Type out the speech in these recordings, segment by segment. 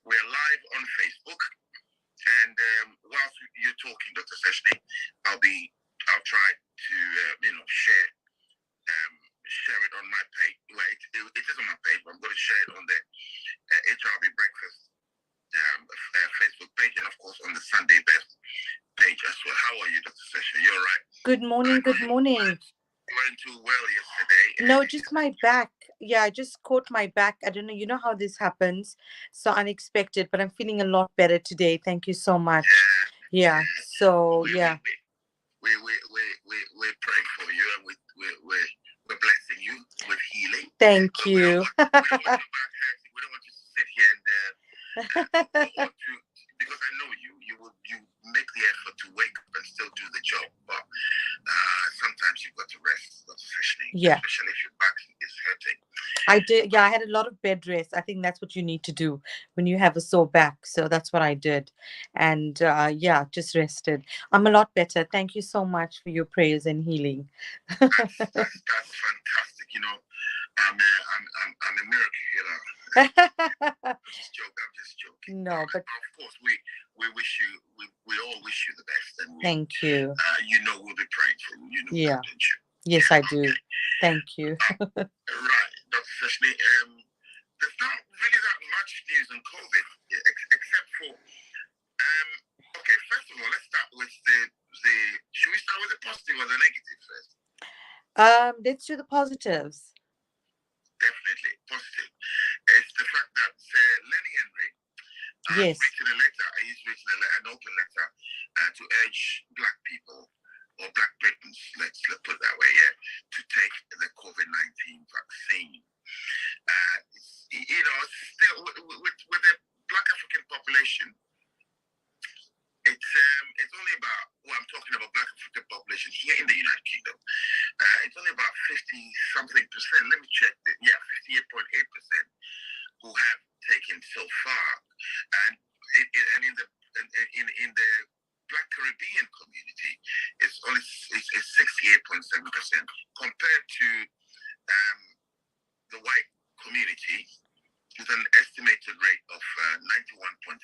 we're live on Facebook, and whilst you're talking, Dr. Seshni, I'll try to share it on my page. Well, it is on my page, but I'm going to share it on the HRB Breakfast Facebook page, and of course on the Sunday Best page as well. How are you, Dr. Seshni? You're right. Good morning. Good morning. You weren't too well yesterday. No, just my back. Yeah, I just caught my back. I don't know. You know how this happens. So unexpected, but I'm feeling a lot better today. Thank you so much. Yeah. So, yeah. We're praying for you, and we're blessing you with healing. Thank you. We don't want you to sit here and because I know you make the effort to wake up and still do the job, but sometimes you've got to rest, Dr. Seshni. Yeah. Especially if your back is hurting. I did. Yeah, I had a lot of bed rest. I think that's what you need to do when you have a sore back. So that's what I did. And yeah, just rested. I'm a lot better. Thank you so much for your prayers and healing. That's fantastic. You know, I'm a miracle healer. I'm just joking. No, but of course we wish you we all wish you the best, and thank you. You know we'll be praying for you. You know, Yeah. that, don't you? Yes, I do. Thank you. Right, Dr. Seshni. There's not really that much news on COVID, except for okay. First of all, let's start with the. Should we start with the positive or the negative first? Let's do the positives. Definitely positive. It's the fact that Lenny Henry Yes. he's written an open letter to urge Black people or Black Britons, let's put it that way, to take the COVID-19 vaccine. Still with the Black African population, it's only about, I'm talking about Black African population here in the United Kingdom. It's only about 50-something percent. Let me check that. Yeah, 58.8% who have taken so far, and in the Black Caribbean community, it's 68.7% compared to the white community, with an estimated rate of 91.3%.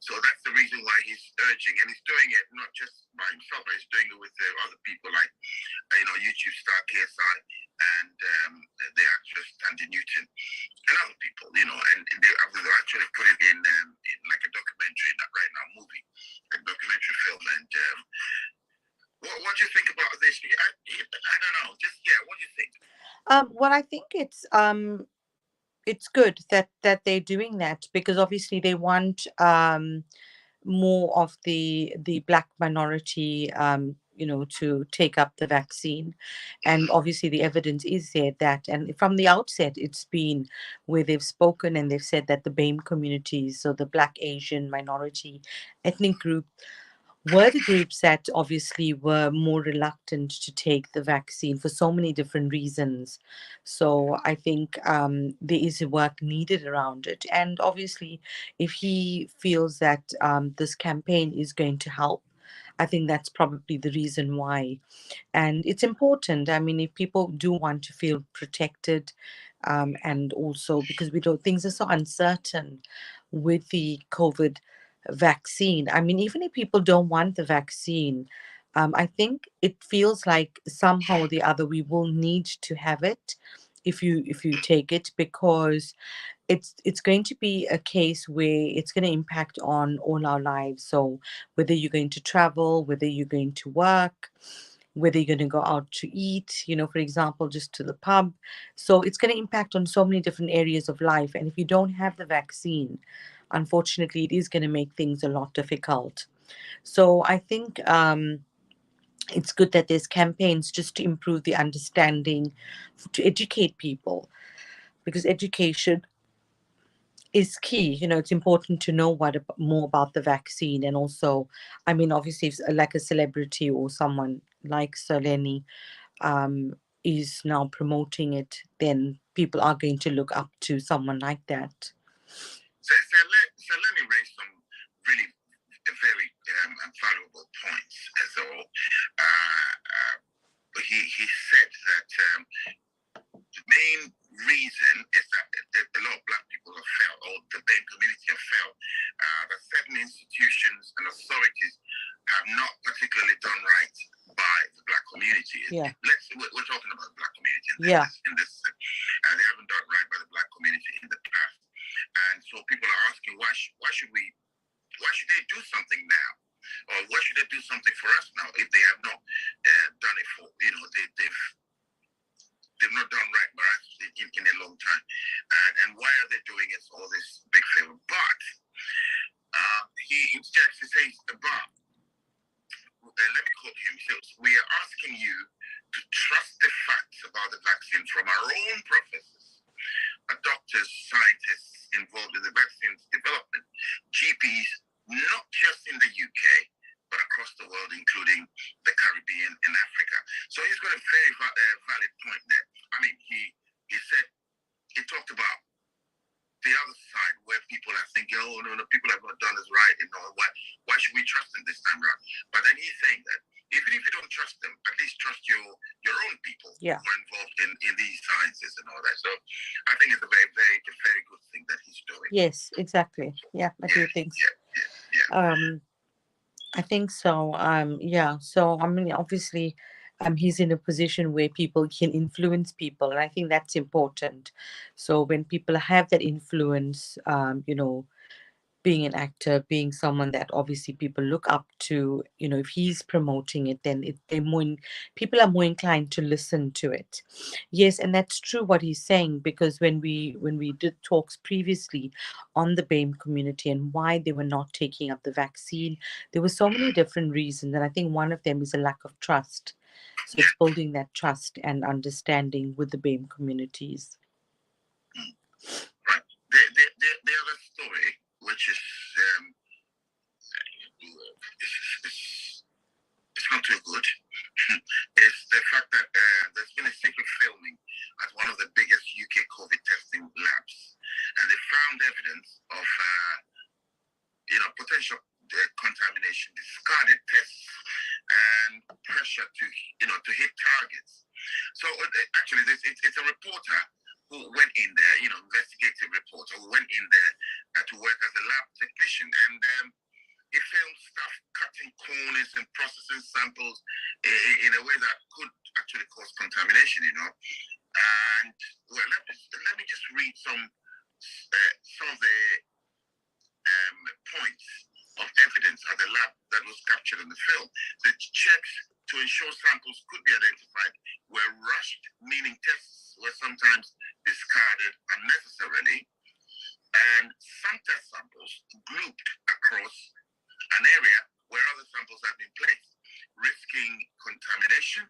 So that's the reason why he's urging, and he's doing it not just by himself, but he's doing it with other people like, YouTube star KSI and the actress Tandy Newton and other people, and they actually put it in like a documentary, not right now, a documentary film. And what do you think about this? I don't know. What do you think? Well, I think it's good that they're doing that, because obviously they want more of the Black minority to take up the vaccine. And obviously the evidence is there that, and from the outset it's been where they've spoken and they've said that the BAME communities, so the Black, Asian, minority ethnic group, were the groups that obviously were more reluctant to take the vaccine for so many different reasons. So I think there is work needed around it. And obviously, if he feels that this campaign is going to help, I think that's probably the reason why. And it's important. I mean, if people do want to feel protected, and also because things are so uncertain with the COVID vaccine. I mean, even if people don't want the vaccine, I think it feels like somehow or the other we will need to have it if you take it, because it's going to be a case where it's going to impact on all our lives. So whether you're going to travel, whether you're going to work, whether you're going to go out to eat, for example, just to the pub. So it's going to impact on so many different areas of life. And if you don't have the vaccine, unfortunately, it is going to make things a lot difficult. So I think it's good that there's campaigns just to improve the understanding, to educate people, because education is key. It's important to know more about the vaccine. And also, I mean, obviously, if like a celebrity or someone like Sir Lenny is now promoting it, then people are going to look up to someone like that. So let me raise some really very valuable points. So he said that the main reason is that a lot of Black people have felt, or the BAME Yeah. We're talking about the black community Yeah. they haven't done right by the black community in the past, and so people are asking why should they do something now, or why should they do something for us now if they have not done it for they've not done right by us in a long time, and why are they doing it all this big favor? But he interjects, he says, but let me quote him. He says, we are asking you to trust the facts about the vaccine from our own professors, doctors, scientists involved in the vaccine's development, GPs, not just in the UK, but across the world, including the Caribbean and Africa. So he's got a very valid point there. I mean, he said, he talked about the other side where people are thinking, oh, no, people have not done this right, and why should we trust them this time around? But then he's saying that even if you don't trust them, at least trust your own people who are involved in these sciences and all that. So I think it's a very, very, very good thing that he's doing. Yes, exactly. Yeah, I do think so. Yeah. I think so. Yeah. So I mean, obviously, he's in a position where people can influence people, and I think that's important. So when people have that influence, being an actor, being someone that obviously people look up to, if he's promoting it, then people are more inclined to listen to it. Yes, and that's true what he's saying, because when we did talks previously on the BAME community and why they were not taking up the vaccine, there were so many different reasons, and I think one of them is a lack of trust. So it's building that trust and understanding with the BAME communities. Right. The other story, which is it's not too good, is the fact that there's been a secret filming at one of the biggest UK COVID testing labs, and they found evidence of potential contamination, discarded tests, and pressure to hit targets. So actually, it's a reporter who went in there, investigative reporter who went in there to work as a lab technician, and he filmed stuff cutting corners and processing samples in a way that could actually cause contamination, And well, let me just read some of the points of evidence at the lab that was captured in the film. The checks to ensure samples could be identified were rushed, meaning tests were sometimes discarded unnecessarily, and some test samples grouped across an area where other samples had been placed, risking contamination.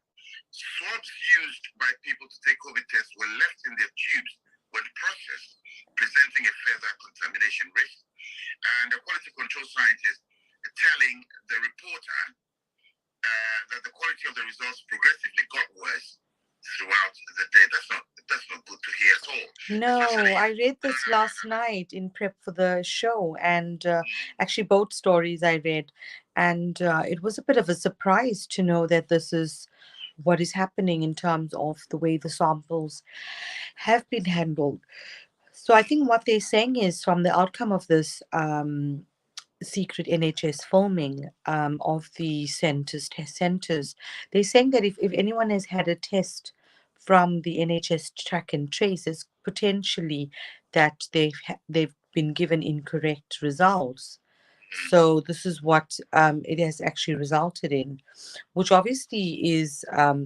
Swabs used by people to take COVID tests were left in their tubes when processed, presenting a further contamination risk. And a quality control scientist telling the reporter that the quality of the results progressively got worse throughout the day. That's not good to hear at all. No, I read this last night in prep for the show, and actually both stories I read, and it was a bit of a surprise to know that this is what is happening in terms of the way the samples have been handled. So I think what they're saying is, from the outcome of this secret NHS filming of the test centers, they're saying that if anyone has had a test from the NHS track and trace, it's potentially that they've been given incorrect results. So this is what it has actually resulted in, which obviously is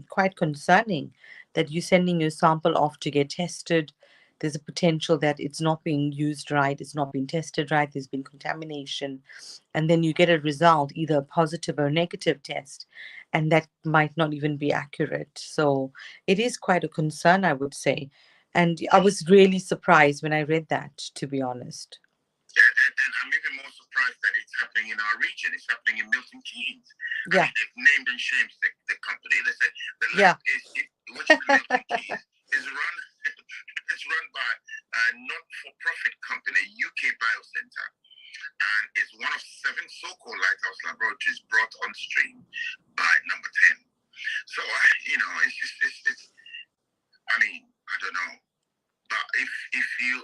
quite concerning, that you're sending your sample off to get tested. There's a potential that it's not being used right, it's not being tested right, there's been contamination, and then you get a result, either a positive or negative test, and that might not even be accurate. So it is quite a concern, I would say. And I was really surprised when I read that, to be honest. And I'm even more surprised that it's happening in our region. It's happening in Milton Keynes. Yeah. I mean, they've named and shamed the company. They said the lab which is in Milton Keynes, is run by a not-for-profit company, UK Biocenter, and is one of 7 so-called lighthouse laboratories brought on stream by Number 10. So it's I mean, I don't know. But if you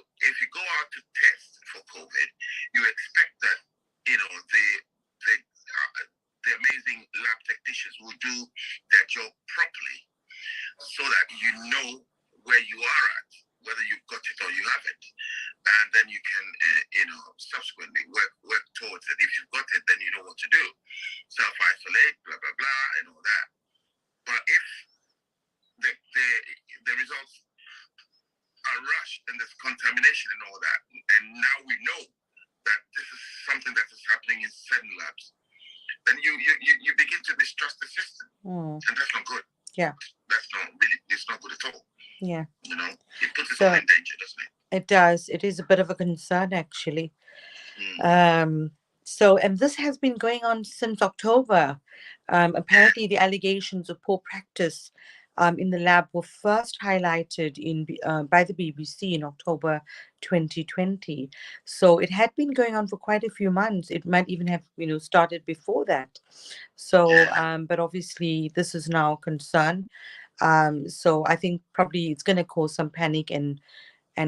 go out to test for COVID, you expect that the amazing lab technicians will do their job properly know where you are at, whether you've got it or you haven't, and then you can, subsequently work towards it. If you've got it, then you know what to do. Self-isolate, blah, blah, blah, and all that. But if the results are rushed and there's contamination and all that, and now we know that this is something that is happening in certain labs, then you begin to mistrust the system. And that's not good. Yeah. That's not really, it's not good at all. Yeah. It puts us all in danger, doesn't it? It does. It is a bit of a concern, actually. And this has been going on since October. Apparently, the allegations of poor practice in the lab were first highlighted by the BBC in October 2020. So it had been going on for quite a few months. It might even have, started before that. So, but obviously, this is now a concern. So I think probably it's going to cause some panic and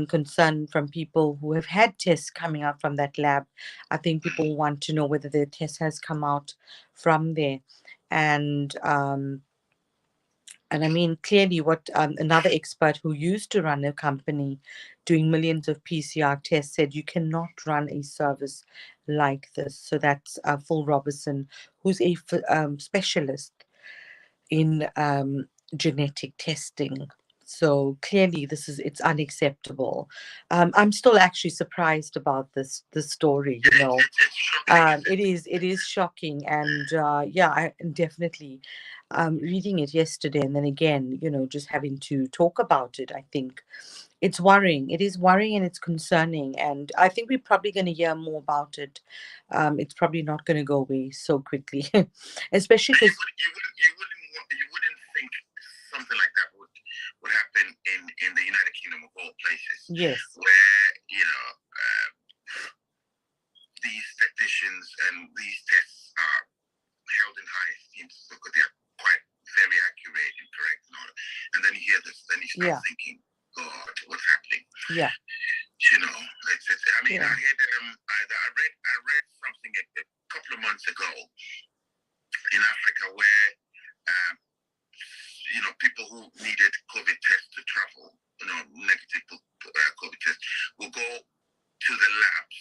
concern from people who have had tests coming out from that lab. I think people want to know whether their test has come out from there. And I mean, clearly what another expert who used to run a company doing millions of PCR tests said you cannot run a service like this. So that's Phil Robertson, who's a specialist in genetic testing. So clearly it's unacceptable. I'm still actually surprised about this story, it is shocking. And I definitely reading it yesterday and then again, just having to talk about it, I think it's worrying. It is worrying and it's concerning. And I think we're probably going to hear more about it. It's probably not going to go away so quickly, especially because you wouldn't think something like that would happen in the United Kingdom of all places. Yes. Where, these technicians and these tests are held in high esteem because they are quite very accurate and correct. And then you hear this, then you start thinking, God, what's happening? Yeah. I mean, I read something a couple of months ago in Africa where people who needed COVID tests to travel, negative COVID tests, will go to the labs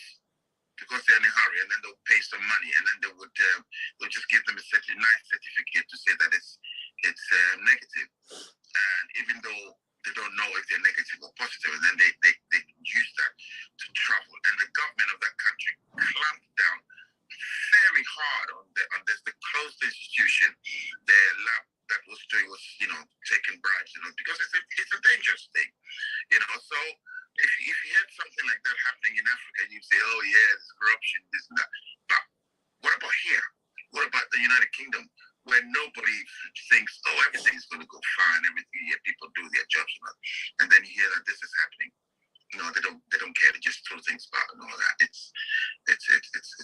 because they're in a hurry, and then they'll pay some money, and then they'll just give them a nice certificate to say that it's negative, and even though they don't know if they're negative or positive, and then they use that to travel, and the government of that country clamped down very hard on this. They closed the institution. The lab that was doing was, taking bribes, because it's a dangerous thing, So if you had something like that happening in Africa, you'd say, oh yeah, there's corruption, this and that. But what about here? What about the United Kingdom, where nobody thinks, oh, everything is going to go fine, people do their jobs, and then you hear that this is happening. They don't care. They just throw things back and all that. It's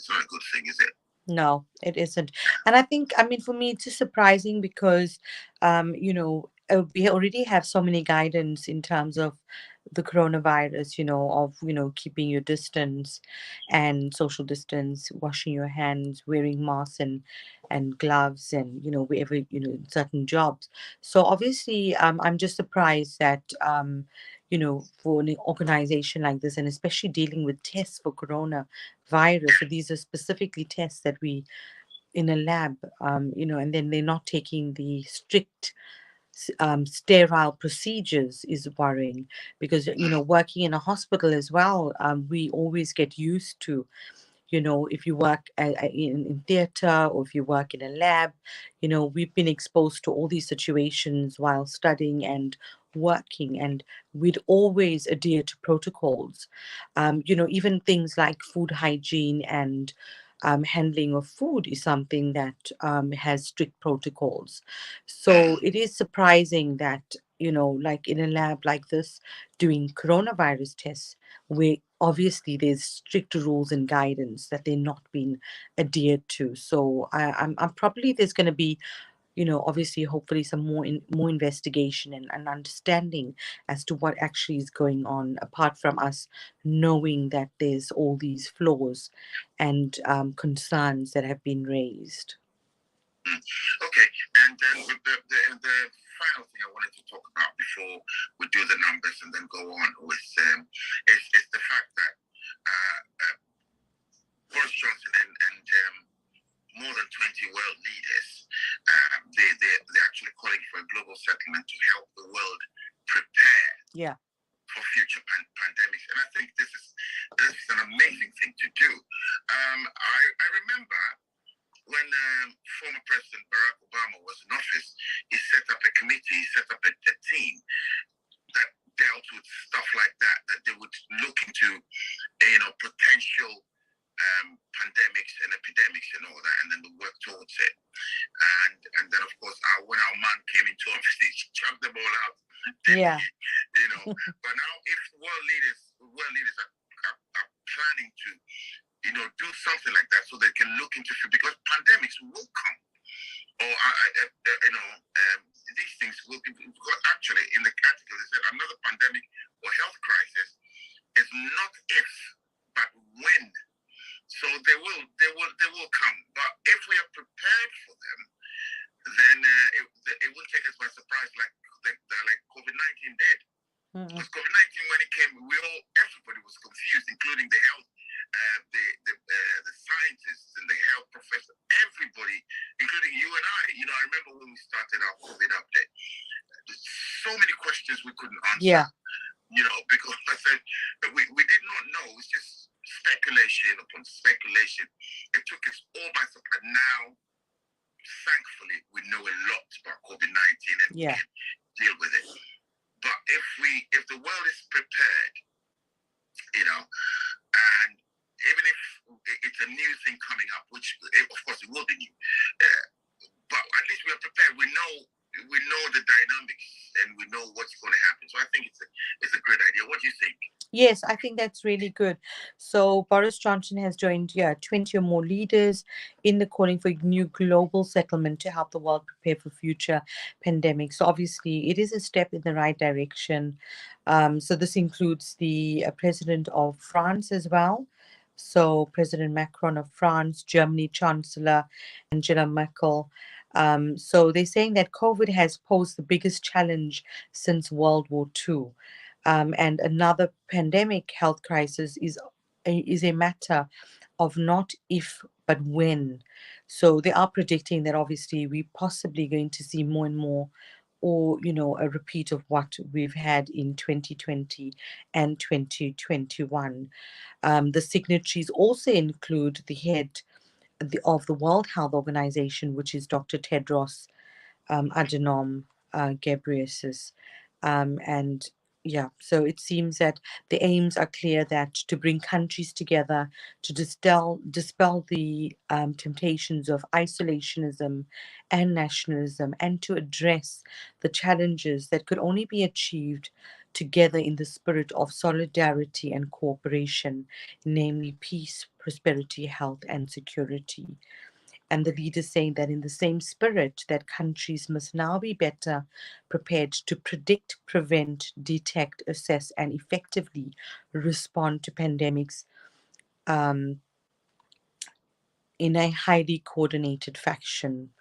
not a good thing, is it? No, it isn't. And I think, for me, it's just surprising because, we already have so many guidance in terms of the coronavirus, of, keeping your distance and social distance, washing your hands, wearing masks and gloves and, wherever, in certain jobs. So obviously, I'm just surprised that, for an organization like this, and especially dealing with tests for coronavirus, so these are specifically tests that we in a lab, and then they're not taking the strict sterile procedures is worrying because, working in a hospital as well, we always get used to, if you work in theater or if you work in a lab, we've been exposed to all these situations while studying and working, and we'd always adhere to protocols. Even things like food hygiene and handling of food is something that has strict protocols. So it is surprising that, like in a lab like this, doing coronavirus tests, where obviously there's strict rules and guidance that they're not being adhered to. So I'm probably there's going to be, obviously, hopefully some more investigation and understanding as to what actually is going on, apart from us knowing that there's all these flaws and concerns that have been raised. Okay, and then the final thing I wanted to talk about before we do the numbers and then go on with is the fact that Boris Johnson and more than 20 world leaders, they're actually calling for a global settlement to help the world prepare for future pandemics. And I think this is an amazing thing to do. I remember when former President Barack Obama was in office, he set up a committee, he set up a team that dealt with stuff like that they would look into, potential pandemics and epidemics and all that, and then we work towards it. And then, of course, when our man came into office, he chucked them all out. Yeah. But now, if world leaders are planning to, do something like that, so they can look into it, because pandemics will come, or these things will be. Because actually, in the article, they said another pandemic or health crisis is not if, but when. So they will come. But if we are prepared for them, then it will take us by surprise, like COVID-19 did. Because COVID-19, when it came, everybody was confused, including the health, the scientists and the health professors, everybody, including you and I. I remember when we started our COVID update, there's so many questions we couldn't answer. Yeah. Because I said we did not know. It was just speculation upon speculation. It took us all by surprise. Now, thankfully, we know a lot about COVID-19 and we can deal with it. But if the world is prepared, and even if it's a new thing coming up, which of course it will be new, but at least we are prepared. We know the dynamics and we know what's going to happen. So I think it's a great idea. What do you think? Yes, I think that's really good. So Boris Johnson has joined 20 or more leaders in the calling for a new global settlement to help the world prepare for future pandemics. So obviously, it is a step in the right direction. So this includes the president of France as well. So President Macron of France, Germany Chancellor Angela Merkel. So they're saying that COVID has posed the biggest challenge since World War II. And another pandemic health crisis is a matter of not if but when. So they are predicting that obviously we're possibly going to see more and more, or a repeat of what we've had in 2020 and 2021. The signatories also include the head of the World Health Organization, which is Dr. Tedros Adhanom Ghebreyesus, and so it seems that the aims are clear, that to bring countries together to dispel the temptations of isolationism and nationalism, and to address the challenges that could only be achieved together in the spirit of solidarity and cooperation, namely peace, prosperity, health, and security. And the leaders saying that in the same spirit, that countries must now be better prepared to predict, prevent, detect, assess, and effectively respond to pandemics in a highly coordinated fashion.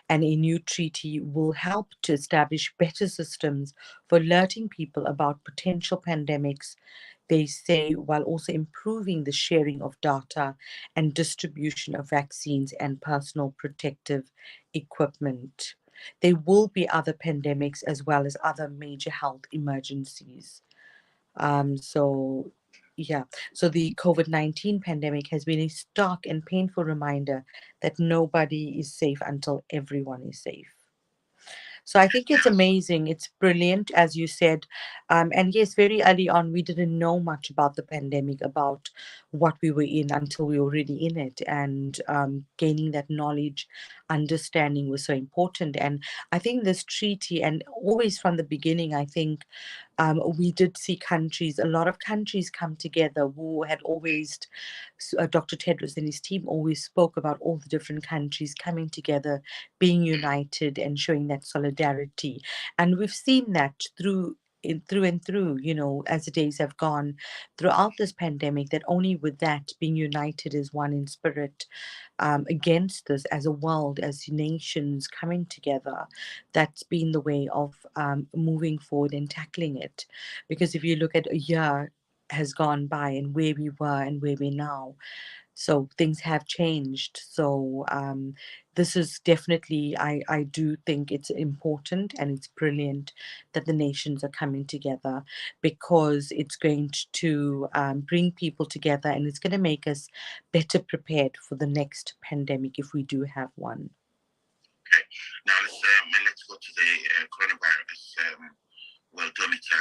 And a new treaty will help to establish better systems for alerting people about potential pandemics, they say, while also improving the sharing of data and distribution of vaccines and personal protective equipment. There will be other pandemics as well as other major health emergencies. So the COVID-19 pandemic has been a stark and painful reminder that nobody is safe until everyone is safe. So I think it's amazing. It's brilliant, as you said. And yes, very early on, we didn't know much about the pandemic, about what we were in until we were already in it. And gaining that knowledge, understanding was so important. And I think this treaty, and always from the beginning, I think we did see a lot of countries come together who had always, Dr. Tedros and his team always spoke about all the different countries coming together, being united and showing that solidarity. And we've seen that through through and through, as the days have gone throughout this pandemic, that only with that being united as one in spirit against this as a world, as nations coming together, that's been the way of moving forward and tackling it. Because if you look at a year has gone by and where we were and where we're now, so things have changed. So this is definitely, I do think it's important and it's brilliant that the nations are coming together, because it's going to bring people together, and it's going to make us better prepared for the next pandemic if we do have one. Okay. Now let's go to the coronavirus worldometer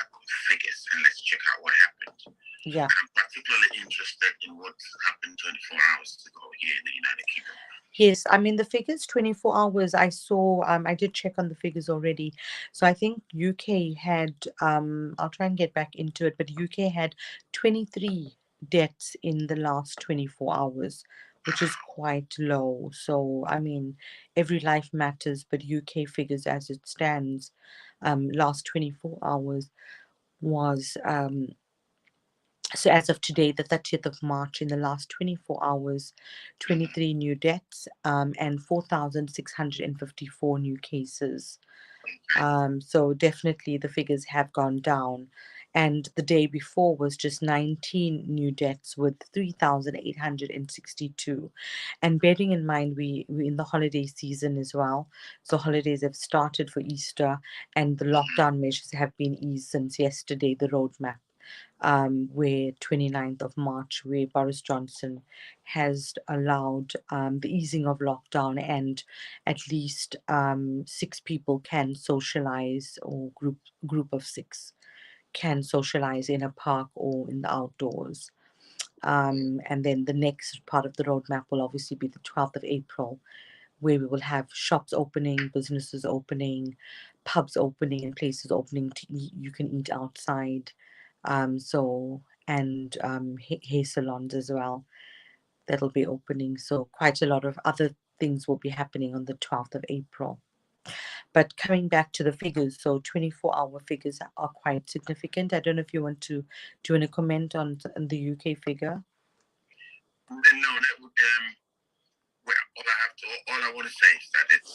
figures, and let's check out what happened. Yeah. I'm particularly interested in what happened 24 hours ago here in the United Kingdom. Yes, I mean the figures 24 hours I saw, I did check on the figures already. So I think UK had, I'll try and get back into it, but UK had 23 deaths in the last 24 hours, which is quite low. So I mean, every life matters, but UK figures as it stands, last 24 hours was so as of today, the 30th of March, in the last 24 hours, 23 new deaths and 4,654 new cases. So definitely the figures have gone down. And the day before was just 19 new deaths with 3,862. And bearing in mind, we're in the holiday season as well. So holidays have started for Easter, and the lockdown measures have been eased since yesterday, the roadmap, where 29th of March, where Boris Johnson has allowed the easing of lockdown, and at least 6 people can socialize, or group of 6 can socialize in a park or in the outdoors. And then the next part of the roadmap will obviously be the 12th of April, where we will have shops opening, businesses opening, pubs opening, and places opening to eat. You can eat outside. And hair salons as well, that'll be opening. So quite a lot of other things will be happening on the 12th of April. But coming back to the figures, so 24-hour figures are quite significant. I don't know if you want to do a comment on the UK figure. No, that would well, all I want to say is that it's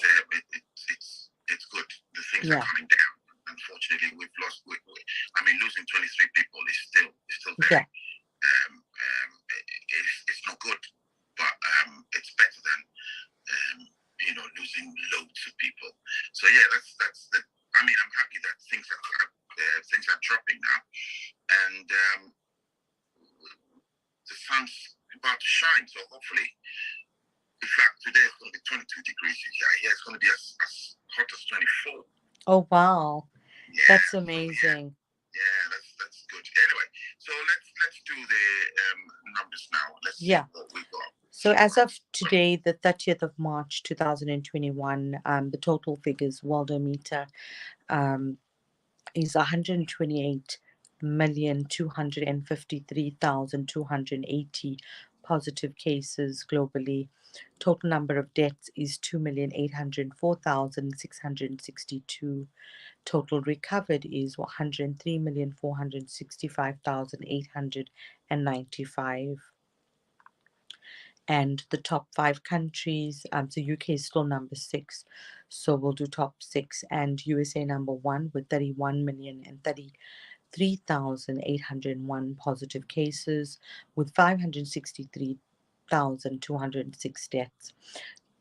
good. The things are coming down. Unfortunately, we've lost. I mean, losing 23 people is still very. It's not good, but it's better than losing loads of people. So yeah, that's the. I mean, I'm happy that things are dropping now, and the sun's about to shine. So hopefully, in fact, today it's going to be 22 degrees here. It's going to be as hot as 24. Oh wow, yeah, that's amazing. Yeah, that's good. Anyway, so let's do the numbers now. Let's see what we got. So as of today, the 30th of March 2021, the total figures worldometer is 128,253,280 positive cases globally. Total number of deaths is 2,804,662. Total recovered is 103,465,895. And the top 5 countries, so UK is still number 6, so we'll do top 6, and USA number 1 with 31,033,801 positive cases with 563,206 deaths.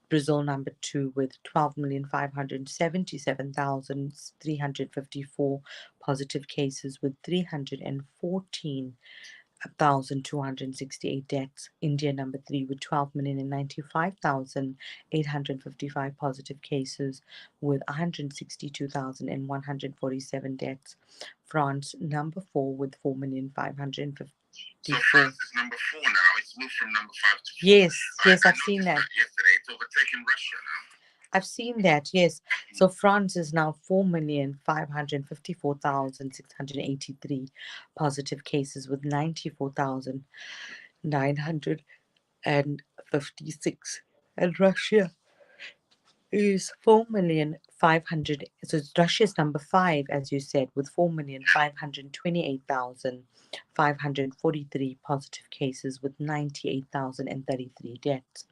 Brazil number 2 with 12,577,354 positive cases with 314,268 deaths. India number 3 with 12,095,855 positive cases with 162,147 deaths. France number 4 with 4,554,000. So France is number 4 now. It's moved from number 5 to 4. Yes, I've seen that. Yesterday, it's overtaken Russia now. I've seen that, yes. So France is now 4,554,683 positive cases with 94,956. And Russia is 4,554,683 500. So Russia's number 5, as you said, with 4,528,543 positive cases with 98,033 deaths.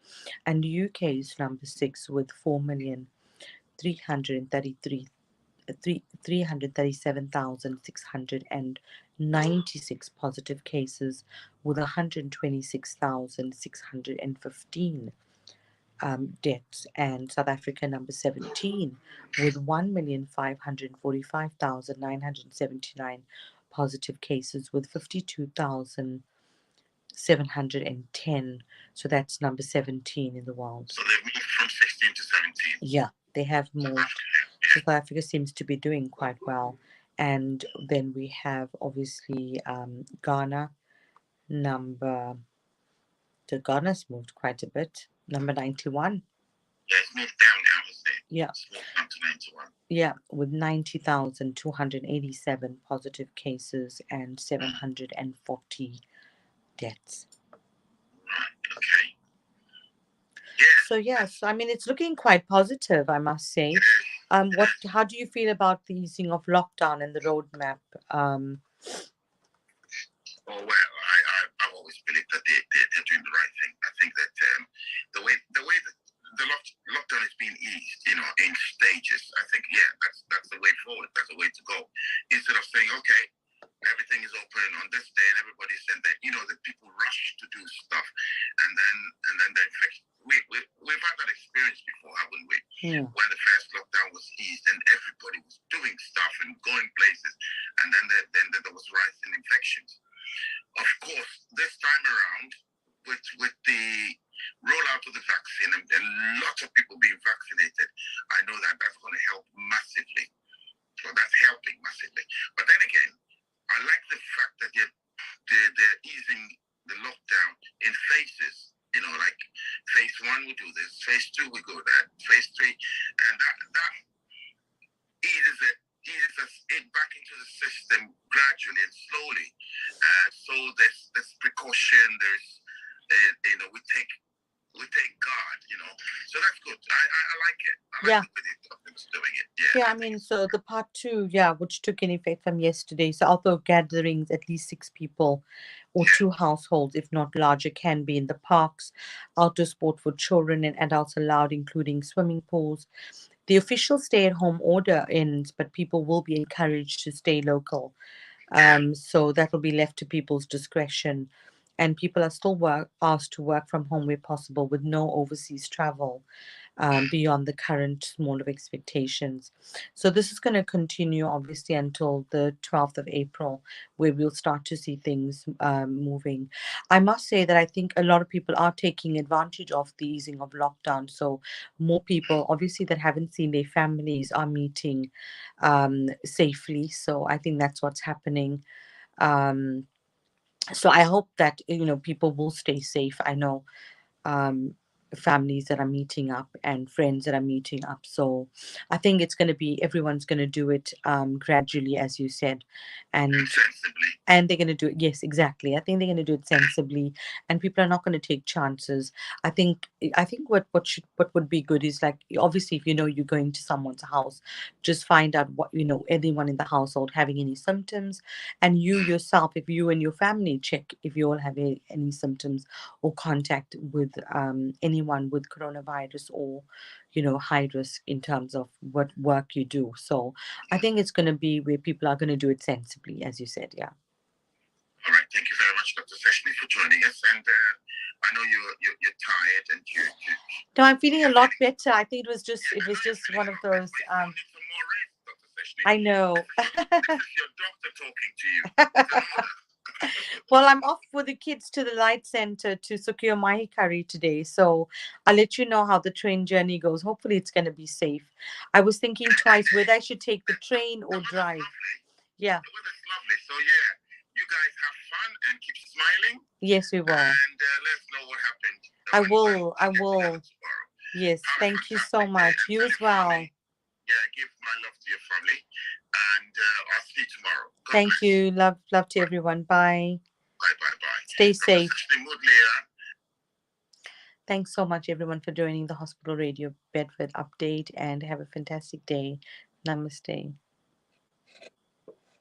And UK is number 6 with 337,696 positive cases with 126,615 deaths, and South Africa number 17 with 1,545,979 positive cases with 52,710. So that's number 17 in the world. So they've moved from 16 to 17. Yeah, they have moved. South Africa seems to be doing quite well. And then we have obviously Ghana number. So Ghana's moved quite a bit. Number 91. Yeah, it's moved down now, isn't it? Yeah. It's moved down to 91. Yeah, with 90,287 positive cases and 740 deaths. Right, okay. Yeah. So yes, I mean it's looking quite positive, I must say. How do you feel about the easing of lockdown and the roadmap? Oh, well, I've always believed that they're doing the right thing. I think that the way that the lockdown is being eased, in stages, I think, that's the way forward. That's the way to go. Instead of saying, okay, everything is open on this day and everybody's saying that, the people rush to do stuff and then the infection. We've had that experience before, haven't we? Yeah. When the first lockdown was eased and everybody was doing stuff and going places, and then there was rising infections. Of course, this time around, with the rollout of the vaccine and lots of people being vaccinated, I know that that's going to help massively. So that's helping massively. But then again, I like the fact that they're easing the lockdown in phases. Like phase 1 we do this, phase 2 we go that, phase 3, and that eases us back into the system gradually and slowly. So there's precaution. There's we take guard. So that's good. I like it. I like the way the government's doing it. Yeah, I mean, so the part 2, which took in effect from yesterday. So outdoor gatherings, at least 6 people or 2 households, if not larger, can be in the parks. Outdoor sport for children and adults allowed, including swimming pools. The official stay-at-home order ends, but people will be encouraged to stay local. So that will be left to people's discretion. And people are still asked to work from home where possible with no overseas travel beyond the current mode of expectations. So this is going to continue, obviously, until the 12th of April, where we'll start to see things moving. I must say that I think a lot of people are taking advantage of the easing of lockdown. So more people, obviously, that haven't seen their families are meeting safely. So I think that's what's happening. So I hope that people will stay safe. I know families that are meeting up and friends that are meeting up. So I think it's going to be everyone's going to do it gradually, as you said, and sensibly. And they're going to do it. Yes, exactly. I think they're going to do it sensibly, and people are not going to take chances. I think what would be good is, like, obviously, if you're going to someone's house, just find out what anyone in the household having any symptoms, and you yourself, if you and your family, check if you all have any symptoms or contact with anyone with coronavirus or high risk in terms of what work you do. So I think it's going to be where people are going to do it sensibly, as you said. Yeah. All right, thank you very much, Dr. Seshni, for joining us. And I know you're tired, and you. No, I'm feeling a lot better. I think it was just one of those. Need some more rest, Dr. Seshni. I know. This is your doctor talking to you. It's an order. Well, I'm off with the kids to the Light Center to secure my curry today. So I'll let you know how the train journey goes. Hopefully it's going to be safe. I was thinking twice whether I should take the train or drive. Yeah. The weather's lovely. So, you guys have fun and keep smiling. Yes, we will. And let us know what happened. I will. Yes, thank you so much. You as well. Yeah, give my love to your family. And I'll see you tomorrow. God Thank bless. you. Love to everyone. Bye. Bye. Stay safe. Dr. Seshni Mudlia. Thanks so much, everyone, for joining the Hospital Radio Bedford update, and have a fantastic day. Namaste.